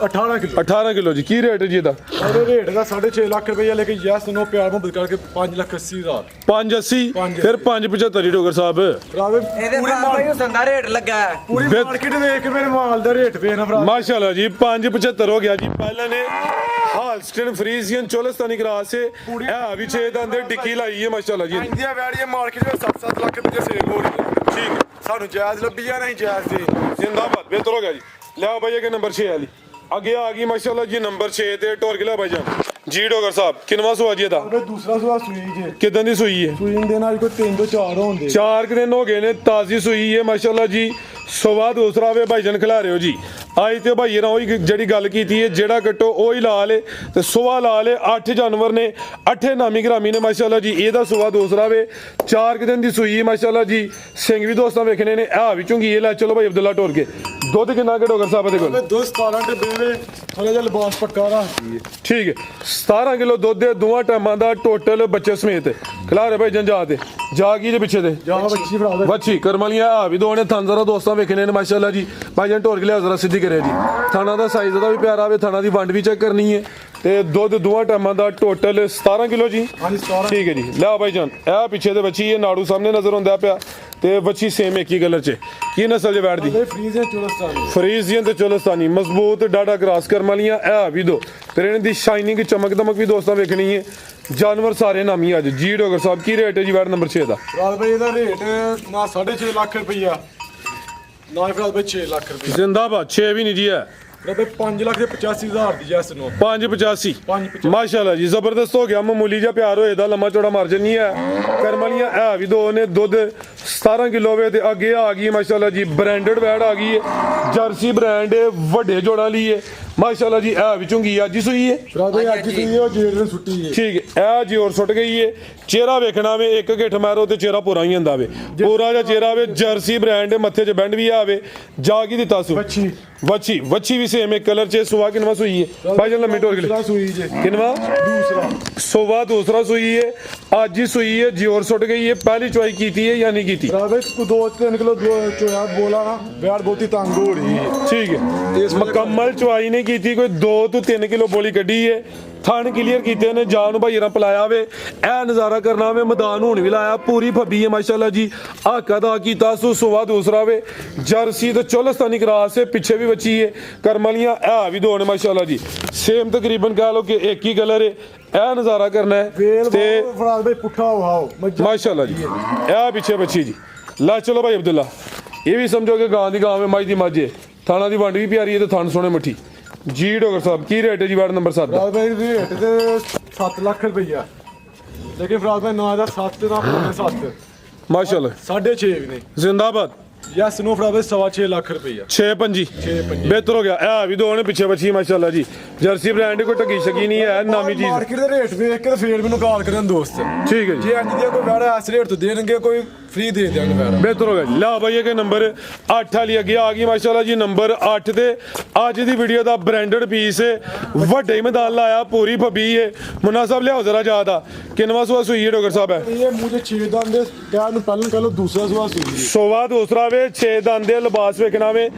[SPEAKER 2] 18 ਕਿਲੋ
[SPEAKER 1] 18 ਕਿਲੋ ਜੀ ਕੀ ਰੇਟ ਹੈ ਜੀ ਇਹਦਾ
[SPEAKER 2] ਉਹਦੇ ਰੇਟ ਦਾ 6.5 ਲੱਖ ਰੁਪਏ ਲੇਕਿਨ ਯਸ ਨੋ ਪਿਆਰ ਮੁਹੱਬਤ ਕਰਕੇ 5,80,000
[SPEAKER 1] 580 ਫਿਰ 575 ਡੋਗਰ ਸਾਹਿਬ
[SPEAKER 2] ਭਰਾਵੇ
[SPEAKER 3] ਇਹਦੇ ਨਾਲ ਭਾਈ ਹੁਸਨ ਦਾ ਰੇਟ ਲੱਗਾ ਹੈ
[SPEAKER 2] ਪੂਰੀ ਮਾਰਕੀਟ ਵੇਖ ਕੇ ਮੇਰੇ ਮਾਲ ਦਾ ਰੇਟ ਵੇਖਣਾ ਭਰਾ
[SPEAKER 1] ਮਾਸ਼ਾਅੱਲਾ ਜੀ 575 ਹੋ ਗਿਆ ਜੀ ਪਹਿਲਾਂ ਨੇ ਹਾਲਸਟਨ ਫਰੀਜ਼ੀਅਨ ਚੋਲਸਤਾਨੀ ਕ੍ਰਾਸ ਹੈ ਇਹ ਵੀ 6 ਦੰਦੇ ਟਿੱਕੀ ਲਾਈ ਹੈ ਮਾਸ਼ਾਅੱਲਾ ਜੀ
[SPEAKER 2] ਇੰਡੀਆ ਵੈੜੀ ਮਾਰਕੀਟ ਵਿੱਚ 7-7 ਲੱਖ ਰੁਪਏ ਸੇਲ ਹੋ ਰਹੀ ਹੈ
[SPEAKER 1] ਠੀਕ
[SPEAKER 2] ਸਾਨੂੰ ਜਾਇਜ਼ ਲੱਭੀ ਆ ਨਹੀਂ ਜਾਇਜ਼ ਦੀ
[SPEAKER 1] ਜ਼ਿੰਦਾਬਾਦ ਬਿਹਤਰ ਹੋ ਗਿਆ ਜੀ ਲਿਆਓ ਭਾਈ ਇਹ ਨੰਬਰ 6 ਵਾਲੀ ਅੱਗੇ ਆ ਗਈ ਮਾਸ਼ਾਅੱਲਾ ਜੀ ਨੰਬਰ 6 ਤੇ ਟੋਰ ਕਿਲਾ ਭਾਈ ਜਾਨ ਜੀ ਡੋਗਰ ਸਾਹਿਬ ਕਿੰਨਵਾ ਸੁਆ ਜੀ ਇਹਦਾ
[SPEAKER 2] ਉਹਦੇ ਦੂਸਰਾ ਸੂਆ ਸੂਈ ਜੇ
[SPEAKER 1] ਕਿਦਾਂ ਦੀ ਸੂਈ ਹੈ
[SPEAKER 2] ਸੂਈ ਦੇ ਨਾਲ ਕੋਈ 3 ਤੋਂ 4 ਹੁੰਦੇ
[SPEAKER 1] 4 ਦਿਨ ਹੋ ਗਏ ਨੇ ਤਾਜ਼ੀ ਸੂਈ ਹੈ ਮਾਸ਼ਾਅੱਲਾ ਜੀ ਸੁਬਾ ਦੂਸਰਾ ਵੇ ਭਾਈਜਨ ਖਿਲਾ ਰਹੇ ਹੋ ਜੀ ਅੱਜ ਤੇ ਭਾਈ ਨਾ ਉਹੀ ਜਿਹੜੀ ਗੱਲ ਕੀਤੀ ਹੈ, ਜਿਹੜਾ ਕੱਟੋ ਉਹੀ ਲਾ ਲੇ ਤੇ ਸੁਆ ਲਾ ਲੇ। 8 ਜਾਨਵਰ ਨੇ, 8 ਨਾਮੀ ਗ੍ਰਾਮੀ ਨੇ ਮਾਸ਼ਾਅੱਲਾ ਜੀ। ਇਹਦਾ ਸੁਆ ਦੂਸਰਾ ਵੇ, 4 ਦਿਨ ਦੀ ਸੂਈ ਮਾਸ਼ਾਅੱਲਾ ਜੀ। ਸਿੰਘ ਵੀ ਦੋਸਤਾਂ ਵੇਖਣੇ ਨੇ, ਆ ਵੀ ਚੁੰਗੀ ਇਹ ਲੈ। ਚਲੋ ਭਾਈ ਅਬਦੁੱਲਾ ਟੋਰ ਕੇ ਦੁੱਧ ਕਿੰਨਾ ਕਿ ਡੋਗਰ ਸਾਹਿਬ ਦੇ ਕੋਲ?
[SPEAKER 2] ਦੁੱਧ 17 ਡੱਬੇ ਵੇ, ਥੋੜਾ ਜਿਹਾ ਲਿਬਾਸ ਪੱਕਾ ਰੱਖਦੀ
[SPEAKER 1] ਠੀਕ ਹੈ, 17 ਕਿਲੋ ਦੁੱਧ ਦੇ ਦੋਵਾਂ ਟਾਈਮਾਂ ਦਾ ਟੋਟਲ ਬੱਚੇ ਸਮੇਤ। ਖਿਲਾਰੇ ਭਾਈ ਜੰਜਾ ਤੇ ਜਾ ਕੀ ਜੇ ਪਿੱਛੇ ਦੇ
[SPEAKER 2] ਜਾਂ ਬੱਚੀ ਫੜਾ ਦੇ।
[SPEAKER 1] ਵੱਛੀ ਕਰਮਲੀਆਂ ਆ ਵੀ ਦੋ ਨੇ। ਥਣ ਜ਼ਰਾ ਦੋਸਤਾਂ ਵੇਖਣੇ ਨੇ ਮਾਸ਼ਾਅੱਲਾ ਜੀ। ਭਾਈ ਜਨ ਢੋਰ ਕੇ ਲਿਆ ਜ਼ਰਾ ਸਿੱਧੀ ਕਰਿਆ ਜੀ। ਥਾਣਾ ਦਾ ਸਾਈਜ਼ ਦਾ ਵੀ ਪਿਆਰਾ ਵੇ, ਥਾਣਾ ਦੀ ਵੰਡ ਵੀ ਚੈੱਕ ਕਰਨੀ ਹੈ। ਤੇ ਦੁੱਧ ਦੋਵਾਂ ਟਾਈਮਾਂ ਦਾ ਟੋਟਲ 17 ਕਿਲੋ ਜੀ।
[SPEAKER 2] ਹਾਂਜੀ 17।
[SPEAKER 1] ਠੀਕ ਹੈ ਜੀ। ਲਿਆ ਭਾਈ ਜਾਨ, ਇਹ ਪਿੱਛੇ ਦੇ ਬੱਚੀ ਇਹ ਨਾੜੂ ਸਾਹਮਣੇ ਨਜ਼ਰ ਹੁੰਦਾ ਪਿਆ ਤੇ ਬੱਚੀ ਸੇਮ ਇੱਕ ਹੀ ਕਲਰ 'ਚ। ਕੀ ਨਸਲ ਜੇ ਬੈਠ ਦੀ?
[SPEAKER 2] ਫਰੀਜ਼ ਹੈ ਚੋਲਸਤਾਨੀ।
[SPEAKER 1] ਫਰੀਜ਼ੀਅਨ ਤੇ ਚੋਲਸਤਾਨੀ, ਮਜ਼ਬੂਤ ਡਾਡਾ ਕਰਾਸ ਕਰਮ ਵਾਲੀਆਂ। ਇਹ ਵੀ ਦੋ ਤੇ ਇਹਨਾਂ ਦੀ ਸ਼ਾਈਨਿੰਗ ਚਮਕ ਦਮਕ ਵੀ ਦੋਸਤਾਂ ਵੇਖਣੀ ਹੈ। ਜਾਨਵਰ ਸਾਰੇ ਨਾਮੀ ਅੱਜ। ਜੀ ਡੋਗਰ ਸਾਹਿਬ ਕੀ ਰੇਟ ਹੈ ਜੀ ਵਾਰਡ ਨੰਬਰ 6 ਦਾ?
[SPEAKER 2] ਫਰਾਦ ਭਾਈ ਇਹਦਾ ਰੇਟ ਨਾ 6.5 ਲੱਖ ਰੁਪਈਆ, ਨਾ ਫਰਾਦ ਭਾਈ 6 ਲੱਖ ਰੁਪਈਆ।
[SPEAKER 1] ਜ਼ਿੰਦਾਬਾਦ। 6 ਵੀ ਨਹੀਂ ਜੀ ਹੈ।
[SPEAKER 2] ਫਰਾਦ ਭਾਈ 5 ਲੱਖ ਤੇ 85,000 ਦੀ ਜੈਸ ਨੂੰ।
[SPEAKER 1] 585
[SPEAKER 2] 585
[SPEAKER 1] ਮਾਸ਼ਾਅੱਲਾ ਜੀ, ਜ਼ਬਰਦਸਤ ਹੋ ਗਿਆ। ਮਾਮੂਲੀ ਜਿਹਾ ਪਿਆਰ ਹੋਏ ਦਾ, ਲੰਮਾ ਚੌੜਾ ਮਾਰਜਨ ਨਹੀਂ ਹੈ। ਕਰਮ ਵਾਲੀਆਂ ਇਹ ਵੀ ਦੋ ਨੇ। ਦੁੱਧ 17 ਕਿਲੋ ਵੇ ਤੇ ਅੱਗੇ ਆ ਗਈ ਮਾਸ਼ਾਅੱਲਾ ਜੀ ਬ੍ਰਾਂਡਡ ਵੈੜ ਆ ਗਈ ਹੈ। ਜਰਸੀ ਬ੍ਰਾਂਡ ਹੈ, ਵੱਡੇ ਜੋੜਾਂ ਲਈ ਹੈ ਮਾਸ਼ਾਅੱਲਾ ਜੀ। ਇਹ ਵੀ ਚੁੰਗੀ ਅੱਜ ਹੀ ਸੂਈ ਹੈ।
[SPEAKER 2] ਫਰਾਦ ਭਾਈ ਅੱਜ ਦੀ ਉਹ ਜੇੜ ਨੂੰ ਸੁੱਟੀ ਹੈ।
[SPEAKER 1] ਠੀਕ ਹੈ, ਇਹ ਜੀ ਹੋਰ ਸੁੱਟ ਗਈ ਹੈ। ਚਿਹਰਾ ਵੇਖਣਾ ਵੇ, ਇੱਕ ਗਿੱਠ ਮਾਰੋ ਤੇ ਚਿਹਰਾ ਪੂਰਾ ਹੀ ਹੁੰਦਾ ਵੇ। ਪੂਰਾ ਜਿਹਾ ਚਿਹਰਾ ਵੇ, ਜਰਸੀ ਬ੍ਰਾਂਡ ਮੱਥੇ 'ਚ ਬੈਂਡ ਵੀ ਆਵੇ। ਜਾ ਕੀ ਦਿੱਤਾ ਸੂ?
[SPEAKER 2] ਬੱਚੀ
[SPEAKER 1] ਵੱਛੀ ਵੀ ਸੇਮ ਇੱਕ ਕਲਰ 'ਚ। ਸੁਆ ਕਿਨਵਾ ਸੂਈ ਹੈ ਭਾਈ ਜਨ? ਲੰਮੀ ਟੋਰ ਕੇ
[SPEAKER 2] ਦੂਸਰਾ ਸੂਈ ਜੇ।
[SPEAKER 1] ਕਿਨਵਾ?
[SPEAKER 2] ਦੂਸਰਾ
[SPEAKER 1] ਸੁਆ ਦੂਸਰਾ ਸੂਈ ਹੈ, ਅੱਜ ਹੀ ਸੂਈ ਹੈ ਜੀ। ਹੋਰ ਸੁੱਟ ਗਈ ਹੈ। ਪਹਿਲੀ ਚੁਆਈ ਕੀਤੀ ਹੈ ਜਾਂ ਨਹੀਂ ਕੀਤੀ?
[SPEAKER 2] ਫਰਾਦ ਭਾਈ ਕੋ 2-3 ਕਿਲੋ ਚੋਇਆ ਬੋਲਾ ਨਾ ਵੈੜ ਬਹੁਤੀ ਤੰਗ ਹੋ ਰਹੀ ਹੈ।
[SPEAKER 1] ਠੀਕ ਹੈ, ਮੁਕੰਮਲ ਚੁਆਈ ਨਹੀਂ ਕੀਤੀ, ਕੋਈ 2 ਤੋਂ 3 ਕਿਲੋ ਬੋਲੀ ਕੱਢੀ ਹੈ। ਥਣ ਕਲੀਅਰ ਕੀਤੇ ਨੇ, ਜਾਨ ਨੂੰ ਭਾਈ ਰਾਂ ਪਲਾਇਆ ਵੇ। ਇਹ ਨਜ਼ਾਰਾ ਕਰਨਾ ਵੇ, ਮੈਦਾਨ ਹੁਣ ਵੀ ਲਾਇਆ। ਪੂਰੀ ਫੱਬੀ ਹੈ ਮਾਸ਼ਾਅੱਲਾ ਜੀ। ਆ ਕਦਾ ਕੀਤਾ ਸੂ ਸੁਆ ਦੂਸਰਾ ਵੇ। ਜਰਸੀ ਤੇ ਚੋਲਸਤਾਨੀ ਕਰਾਸ ਹੈ, ਪਿੱਛੇ ਵੀ ਬੱਚੀ ਹੈ। ਕਰਮਲੀਆਂ ਇਹ ਵੀ ਦੋ ਨੇ ਮਾਸ਼ਾਅੱਲਾ ਜੀ। ਸੇਮ ਤਕਰੀਬਨ ਕਹ ਲੋ ਕਿ ਇੱਕ ਹੀ ਕਲਰ ਹੈ। ਇਹ ਨਜ਼ਾਰਾ ਕਰਨਾ ਹੈ ਤੇ
[SPEAKER 2] ਫਰਾਦ ਭਾਈ ਪੁੱਠਾ ਵਹਾਓ
[SPEAKER 1] ਮਾਸ਼ਾਅੱਲਾ ਜੀ। ਇਹ ਪਿੱਛੇ ਬੱਚੀ ਜੀ। ਲਾ ਚਲੋ ਭਾਈ ਅਬਦੁੱਲਾ, ਇਹ ਵੀ ਸਮਝੋ ਕਿ ਗਾਂ ਦੀ ਗਾਂ ਹੈ, ਮੱਝ ਦੀ ਮੱਝ ਹੈ। ਥਾਣਾ ਦੀ ਵੰਡ ਵੀ ਪਿਆਰੀ ਹੈ ਤੇ ਥਣ ਸੋਹਣੇ ਮੱਠੀ। ਜੀ ਡੋਗਰ ਸਾਹਿਬ ਕੀ ਰੇਟ ਹੈ ਜੀ ਵਾਰਡ ਨੰਬਰ 7 ਦਾ?
[SPEAKER 2] ਫਰਾਦ ਭਾਈ ਰੇਟ ਤੇ 7 ਲੱਖ ਰੁਪਈਆ, ਲੇਕਿਨ ਫਰਾਦ ਭਾਈ ਨਾ ਦਾ 7 ਦਾ 7
[SPEAKER 1] ਮਾਸ਼ਾਅੱਲਾ
[SPEAKER 2] 6.5 ਵੀ ਨਹੀਂ।
[SPEAKER 1] ਜ਼ਿੰਦਾਬਾਦ।
[SPEAKER 2] ਯਸ ਨੂੰ ਫਰਾਦ ਭਾਈ 6.5 ਲੱਖ ਰੁਪਈਆ।
[SPEAKER 1] 6-5 ਬਿਹਤਰ ਹੋ ਗਿਆ। ਇਹ ਵੀ ਦੋ ਨੇ ਪਿੱਛੇ ਬੱਚੀ ਮਾਸ਼ਾਅੱਲਾ ਜੀ। ਜਰਸੀ ਬ੍ਰਾਂਡ ਕੋਈ ਟਕੀ ਸ਼ਕੀ ਨਹੀਂ ਹੈ, ਨਾਮੀ ਚੀਜ਼।
[SPEAKER 2] ਮਾਰਕੀਟ ਦੇ ਰੇਟ ਵੇਖ ਕੇ ਫੇਰ ਮੈਨੂੰ ਕਾਲ ਕਰਨ ਦੋਸਤ।
[SPEAKER 1] ਠੀਕ ਹੈ ਜੀ,
[SPEAKER 2] ਜੇ ਅੱਜ ਦੀ ਕੋਈ ਵੈੜ ਇਸ ਰੇਟ ਤੋਂ ਦੇਣਗੇ, ਕੋਈ ਫ੍ਰੀ ਦੇ ਦੇਣਗੇ ਵੈੜ।
[SPEAKER 1] ਬਿਹਤਰ ਹੋ ਗਿਆ ਜੀ। ਲਾ ਭਾਈ ਕਿ ਨੰਬਰ 8 ਵਾਲੀ ਅੱਗੇ ਆ ਗਈ ਮਾਸ਼ਾਅੱਲਾ ਜੀ। ਨੰਬਰ 8 ਤੇ ਅੱਜ ਦੀ ਵੀਡੀਓ ਦਾ ਬ੍ਰਾਂਡਡ ਪੀਸ ਹੈ। ਵੱਡੇ ਮੈਦਾਨ ਲਾਇਆ, ਪੂਰੀ ਫੱਬੀ ਹੈ। ਮੁੰਨਾ ਸਾਹਿਬ ਲਿਆਓ ਜ਼ਰਾ ਜ਼ਿਆਦਾ। ਕਿੰਨਵਾ ਸੁਆ ਸੂਈ ਹੈ ਡੋਗਰ ਸਾਹਿਬ? ਹੈ
[SPEAKER 2] ਇਹ ਮੂੰਹ ਦੇ 6 ਦੰਦ ਦੇ ਕਹਿਣ ਨੂੰ ਪਹਿਲਾਂ ਕਹ ਲੋ ਦੂਸਰਾ ਸੁਆ ਸੂਈ।
[SPEAKER 1] ਸੋਵਾ ਦੂਸਰਾ ਵੇ। 6 ਦੰਦ ਦੇ ਲਿਬਾਸ ਵੇਖਣਾ ਵੇ।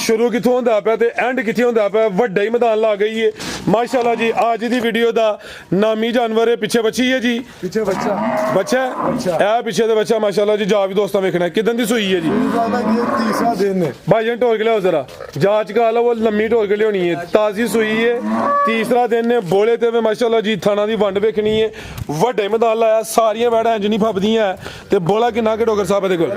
[SPEAKER 1] ਸ਼ੁਰੂ ਕਿੱਥੋਂ ਹੁੰਦਾ ਪਿਆ ਤੇ ਐਂਡ ਕਿੱਥੇ ਹੁੰਦਾ ਪਿਆ। ਵੱਡਾ ਹੀ ਮੈਦਾਨ ਲਾ ਗਈ ਹੈ ਮਾਸ਼ਾਅੱਲਾ ਜੀ। ਅੱਜ ਦੀ ਵੀਡੀਓ ਦਾ ਨਾਮੀ ਜਾਨਵਰ ਹੈ। ਪਿੱਛੇ ਬੱਚੀ ਹੈ ਜੀ।
[SPEAKER 2] ਪਿੱਛੇ ਬੱਚਾ
[SPEAKER 1] ਬੱਚਾ ਇਹ ਪਿੱਛੇ ਦੇ ਬੱਚਾ ਮਾਸ਼ਾਅੱਲਾ ਜੀ। ਜਾ ਵੀ ਦੋਸਤਾਂ ਵੇਖਣਾ ਕਿਦਾਂ ਦੀ ਸੂਈ ਹੈ ਜੀ।
[SPEAKER 2] ਤੀਸਰਾ ਦਿਨ ਨੇ
[SPEAKER 1] ਭਾਈ ਜਨ ਢੋਲ ਕੇ ਲਿਆਓ ਜ਼ਰਾ, ਜਾਂਚ ਕਰਾ ਲਓ। ਉਹ ਲੰਮੀ ਢੋਲ ਕੇ ਲਿਆਉਣੀ ਹੈ, ਤਾਜ਼ੀ ਸੂਈ ਹੈ। ਤੀਸਰਾ ਦਿਨ ਨੇ। ਬੋਲੇ ਤੇ ਮਾਸ਼ਾਅੱਲਾ ਜੀ ਥਾਣਾ ਦੀ ਵੰਡ ਵੇਖਣੀ ਹੈ। ਵੱਡੇ ਮੈਦਾਨ ਲਾਇਆ, ਸਾਰੀਆਂ ਵੈੜਾਂ ਇੰਜ ਨਹੀਂ ਫੱਬਦੀਆਂ। ਤੇ ਬੋਲਾ ਕਿੰਨਾ ਕਿ ਡੋਗਰ ਸਾਹਿਬ ਦੇ ਕੋਲ?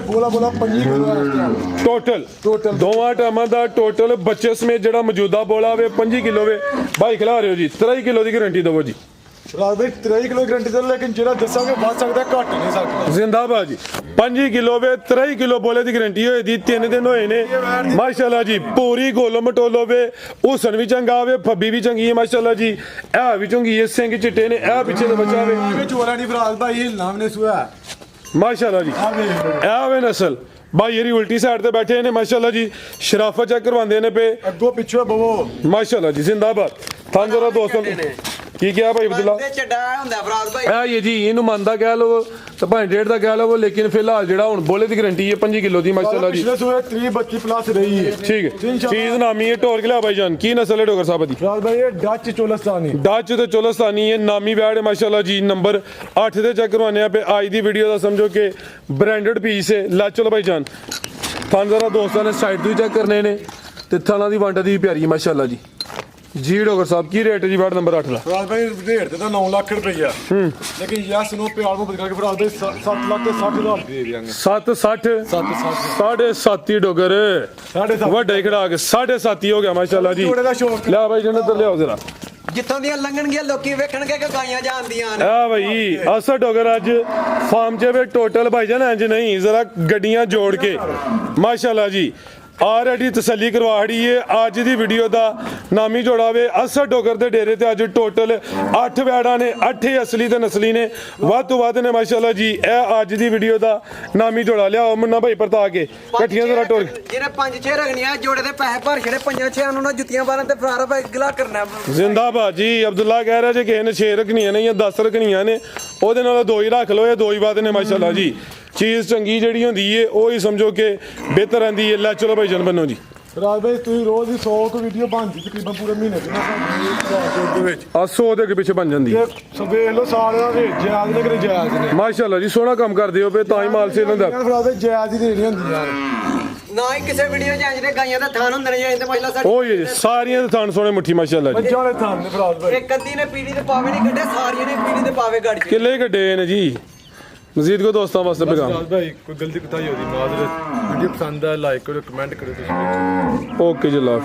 [SPEAKER 2] ਬੋਲਾ 5 ਕਿਲੋ
[SPEAKER 1] ਟੋਟਲ ਦੋਵਾਂ ਟਾਈਮਾਂ ਦਾ ਟੋਟਲ ਬੱਚੇ ਸਮੇਤ ਜਿਹੜਾ ਮੌਜੂਦਾ ਬੋਲਾ ਵੇ 5 ਕਿਲੋ ਵੇ। ਭਾਈ ਖਿਲਾ ਰਹੇ ਹੋ ਜੀ, 23 ਕਿਲੋ ਦੀ ਗਾਰੰਟੀ ਦਵੋ ਜੀ।
[SPEAKER 2] ਫਰਾਦ ਭਾਈ 23 ਕਿਲੋ ਗਰੰਟੀ ਦੇ, ਲੇਕਿਨ ਜਿਹੜਾ ਦੱਸਾਂਗੇ ਵੱਧ ਸਕਦਾ, ਘੱਟ ਨਹੀਂ ਸਕਦਾ।
[SPEAKER 1] ਜ਼ਿੰਦਾਬਾਦ ਜੀ। 5 ਕਿਲੋ ਵੇ 23 ਕਿਲੋ ਬੋਲੇ ਦੀ ਗਾਰੰਟੀ ਹੋਈ ਦੀ। 3 ਦਿਨ ਹੋਏ ਨੇ ਮਾਸ਼ਾਅੱਲਾ ਜੀ। ਪੂਰੀ ਗੋਲੋ ਮਟੋਲੋ ਵੇ। ਹੁਸਨ ਵੀ ਚੰਗਾ ਵੇ, ਫੱਬੀ ਵੀ ਚੰਗੀ ਹੈ ਮਾਸ਼ਾਅੱਲਾ ਜੀ। ਇਹ ਵੀ ਚੰਗੀ ਹੈ, ਸਿੰਘ ਚਿੱਟੇ ਨੇ। ਇਹ ਪਿੱਛੇ ਦਾ ਬੱਚਾ ਵੇ।
[SPEAKER 2] ਚੋਰਾ ਨਹੀਂ ਫਰਾਦ ਭਾਈ, ਇਹ ਨਾਮ ਨੇ ਸੁਆ
[SPEAKER 1] ਮਾਸ਼ਾਅੱਲਾ ਜੀ। ਇਹ ਵੇ ਨਸਲ ਭਾਈ ਇਹਦੀ ਉਲਟੀ ਸਾਈਡ ਤੇ ਬੈਠੇ ਨੇ ਮਾਸ਼ਾਅੱਲਾ ਜੀ। ਸ਼ਰਾਫਤ ਚੈੱਕ ਕਰਵਾਉਂਦੇ ਨੇ ਪਏ
[SPEAKER 2] ਅੱਗੋਂ ਪਿੱਛੋਂ ਬਵੋ
[SPEAKER 1] ਮਾਸ਼ਾਅੱਲਾ ਜੀ। ਜ਼ਿੰਦਾਬਾਦ। ਥਾਂ ਜਰਾ ਦੋਸਤੋ ਕੀ ਕਿਹਾ ਭਾਈ ਅਬਦੁੱਲਾ?
[SPEAKER 3] ਬੰਦੇ ਚੱਡਾ ਹੁੰਦਾ ਫਰਾਦ ਭਾਈ।
[SPEAKER 1] ਇਹ ਜੀ ਇਹਨੂੰ ਮੰਨਦਾ ਕਹਿ ਲਓ ਤੇ ਭਾਵੇਂ 1.5 ਦਾ ਕਹਿ ਲਓ, ਲੇਕਿਨ ਫਿਲਹਾਲ ਜਿਹੜਾ ਹੁਣ ਬੋਲੇ ਦੀ ਗਾਰੰਟੀ ਹੈ 5 ਕਿਲੋ ਦੀ ਮਾਸ਼ਾਅੱਲਾ ਜੀ।
[SPEAKER 2] ਪਿਛਲੇ ਸੂਏ 30-32 ਪਲੱਸ ਰਹੀ ਹੈ।
[SPEAKER 1] ਠੀਕ ਹੈ, ਚੀਜ਼ ਨਾਮੀ ਹੈ। ਢੋਰ ਕੇ ਲਿਆ ਭਾਈ ਜਾਨ। ਕੀ ਨਸਲ ਹੈ ਡੋਗਰ ਸਾਹਿਬ ਦੀ?
[SPEAKER 2] ਫਰਾਦ ਭਾਈ ਇਹ ਡੱਚ ਚੋਲਸਤਾਨੀ।
[SPEAKER 1] ਡੱਚ ਤੇ ਚੋਲਸਤਾਨੀ ਹੈ, ਨਾਮੀ ਵੈੜ ਹੈ ਮਾਸ਼ਾਅੱਲਾ ਜੀ। ਨੰਬਰ 8 ਤੇ ਚੈੱਕ ਕਰਵਾਉਂਦੇ ਆ ਪਏ। ਅੱਜ ਦੀ ਵੀਡੀਓ ਦਾ ਸਮਝੋ ਕਿ ਬ੍ਰਾਂਡਡ ਪੀਸ ਹੈ। ਲੈ ਚਲੋ ਭਾਈ ਜਾਨ। ਥਾਂ ਜ਼ਰਾ ਦੋਸਤਾਂ ਨੇ ਸਾਈਡ ਤੋਂ ਹੀ ਚੈੱਕ ਕਰਨੇ ਨੇ ਤੇ ਥਾਣਾ ਦੀ ਵੰਡ ਦੀ ਪਿਆਰੀ ਮਾਸ਼ਾਅੱਲਾ ਜੀ। ਜੀ ਡੋਗਰ ਸਾਹਿਬ ਕੀ ਰੇਟ ਹੈ ਜੀ ਵਾਰਡ ਨੰਬਰ 8 ਦਾ?
[SPEAKER 2] ਫਰਾਦ ਭਾਈ ਰੇਟ ਤੇ ਤਾਂ 9 ਲੱਖ ਰੁਪਈਆ, ਲੇਕਿਨ ਯਸ ਨੂੰ ਪਿਆਰ ਨੂੰ ਬਦਲ ਕੇ ਫਰਾਦ ਭਾਈ 7 ਲੱਖ ਤੇ 60,000 ਦੇ ਦਿਆਂਗੇ।
[SPEAKER 1] 760 7.5 ਹੀ ਡੋਗਰ।
[SPEAKER 2] 7.5
[SPEAKER 1] ਵੱਡਾ ਹੀ ਖੜਾ ਕੇ 7.5 ਹੋ ਗਿਆ ਮਾਸ਼ਾਅੱਲਾ ਜੀ।
[SPEAKER 2] ਜੋੜੇ ਦਾ ਸ਼ੌਕ।
[SPEAKER 1] ਲੈ ਭਾਈ ਜਨ ਇੱਧਰ ਲਿਆਓ ਜ਼ਰਾ।
[SPEAKER 3] ਜਿੱਥੋਂ ਦੀਆਂ ਲੰਘਣਗੀਆਂ ਲੋਕੀ ਵੇਖਣਗੇ ਕਿ ਗਾਈਆਂ ਜਾਂਦੀਆਂ ਨੇ।
[SPEAKER 1] ਆ ਭਾਈ ਅਸਾ ਡੋਗਰ ਅੱਜ ਫਾਰਮ 'ਚ ਵੇ ਟੋਟਲ ਭਾਈ ਜਾਨ ਇੰਜ ਨਹੀਂ, ਜ਼ਰਾ ਗੱਡੀਆਂ ਜੋੜ ਕੇ ਮਾਸ਼ਾਅੱਲਾ ਜੀ। ਆਲਰੇਡੀ ਤਸੱਲੀ ਕਰਵਾੜੀ ਏ। ਅੱਜ ਦੀ ਵੀਡੀਓ ਦਾ ਨਾਮੀ ਜੋੜਾ ਵੇ ਅਸਰ ਡੋਗਰ ਦੇ ਡੇਰੇ ਤੇ ਅੱਜ ਟੋਟਲ 8 ਵੈੜਾਂ ਨੇ, 8 ਅਸਲੀ ਤੇ ਨਸਲੀ ਨੇ, ਵੱਧ ਤੋਂ ਵੱਧ ਨੇ ਮਾਸ਼ਾਅੱਲਾ ਜੀ। ਇਹ ਅੱਜ ਦੀ ਵੀਡੀਓ ਦਾ ਨਾਮੀ ਜੋੜਾ ਲਿਆਓ ਮੁੰਨਾ ਭਾਈ ਪਰਤਾ ਕੇ ਇਕੱਠੀਆਂ ਜ਼ਰਾ ਟੋਲ
[SPEAKER 3] ਜਿਹਨੇ 5-6 ਰਗਣੀਆਂ ਜੋੜੇ ਦੇ ਪੈਸੇ ਭਰ ਛੜੇ 5-6 ਨੂੰ ਨਾ ਜੁੱਤੀਆਂ ਬਾਰਾਂ ਤੇ ਫਰਾਰ ਭਾਈ ਗਿਲਾ ਕਰਨਾ।
[SPEAKER 1] ਜ਼ਿੰਦਾਬਾਦ ਜੀ। ਅਬਦੁੱਲਾ ਕਹਿ ਰਿਹਾ ਜੇ ਕਿਸੇ ਨੇ 6 ਰੱਖਣੀਆਂ ਨੇ ਜਾਂ 10 ਰੱਖਣੀਆਂ ਨੇ ਉਹਦੇ ਨਾਲ 2 ਹੀ ਰੱਖ ਲਓ। ਇਹ 2 ਹੀ ਬਾਤ ਨੇ ਮਾਸ਼ਾਅੱਲਾ ਜੀ। ਚੀਜ਼ ਚੰਗੀ ਜਿਹੜੀ ਹੁੰਦੀ ਏ ਉਹ ਹੀ ਸਮਝੋ ਕਿ ਬਿਹਤਰ ਆਂਦੀ ਏ। ਲੈ ਚਲੋ ਭਾਈ ਜਨ ਬੰਨੋ ਜੀ।
[SPEAKER 2] ਰਾਜ ਭਾਈ ਤੁਸੀਂ ਰੋਜ਼ ਦੀ 100 ਕੁ ਵੀਡੀਓ ਬਣਦੀ ਤਕਰੀਬਨ ਪੂਰੇ ਮਹੀਨੇ ਚ ਨਾ ਸਾਡੇ ਵਿੱਚ
[SPEAKER 1] 100 ਦੇ ਪਿੱਛੇ ਬਣ ਜਾਂਦੀ
[SPEAKER 2] ਤੇ ਸਵੇਰ ਲੋ ਸਾਰੇ ਦਾ ਰੇਟ ਜਾਇਜ਼ ਨੇ ਕਿ ਜਾਇਜ਼ ਨੇ।
[SPEAKER 1] ਮਾਸ਼ਾਅੱਲਾ ਜੀ। ਸੋਹਣਾ ਕੰਮ ਕਰਦੇ ਹੋ ਪਏ ਤਾਂ ਹੀ ਮਾਲ ਸੇਲ ਹੁੰਦਾ।
[SPEAKER 2] ਫਿਰ ਆਦੇ ਜਾਇਜ਼ ਹੀ ਦੇਣੀ ਹੁੰਦੀ ਯਾਰ।
[SPEAKER 3] ਨਾ ਹੀ ਕਿਸੇ ਵੀਡੀਓ 'ਚ ਜਿਹੜੇ ਗਾਈਆਂ ਦਾ ਥਾਨ ਹੁੰਦੇ ਨੇ ਜਾਂ ਤੇ ਮਸਲਾ ਸਾਡੀ
[SPEAKER 1] ਉਹ ਹੀ ਸਾਰੀਆਂ ਦੇ ਥਣ ਸੋਹਣੇ ਮੁੱਠੀ ਮਾਸ਼ਾਅੱਲਾ ਜੀ।
[SPEAKER 2] ਬੱਚਿਆਂ ਵਾਲੇ ਥਾਂ ਨੇ ਫਿਰ ਰਾਜ ਭਾਈ
[SPEAKER 3] ਇੱਕ ਅੱਧੀ ਨੇ ਪੀੜੀ ਤੇ ਪਾਵੇ ਨਹੀਂ ਕੱਢੇ, ਸਾਰੀਆਂ ਨੇ ਪੀੜੀ ਤੇ ਪਾਵੇ ਗਾੜੀ 'ਚ।
[SPEAKER 1] ਕਿੱਲੇ ਕੱਢੇ ਨੇ ਜੀ। ਮਜ਼ੀਦ ਕੋ ਦੋਸਤਾਂ ਵਾਸਤੇ ਪੈਗਾਮ।
[SPEAKER 2] ਰਾਜ ਭਾਈ ਕੋਈ ਗਲਤੀ ਕੁਤਾਈ ਹੋਦੀ ਮਾਜ਼ਰਤ। ਵੀਡੀਓ ਪਸੰਦ ਆ ਲਾਈਕ ਕਰੋ, ਕਮੈਂਟ ਕਰੋ ਤੁਸੀਂ।
[SPEAKER 1] ਓਕੇ ਜੀ। ਅੱਲਾ ਹਾਫਿਜ਼।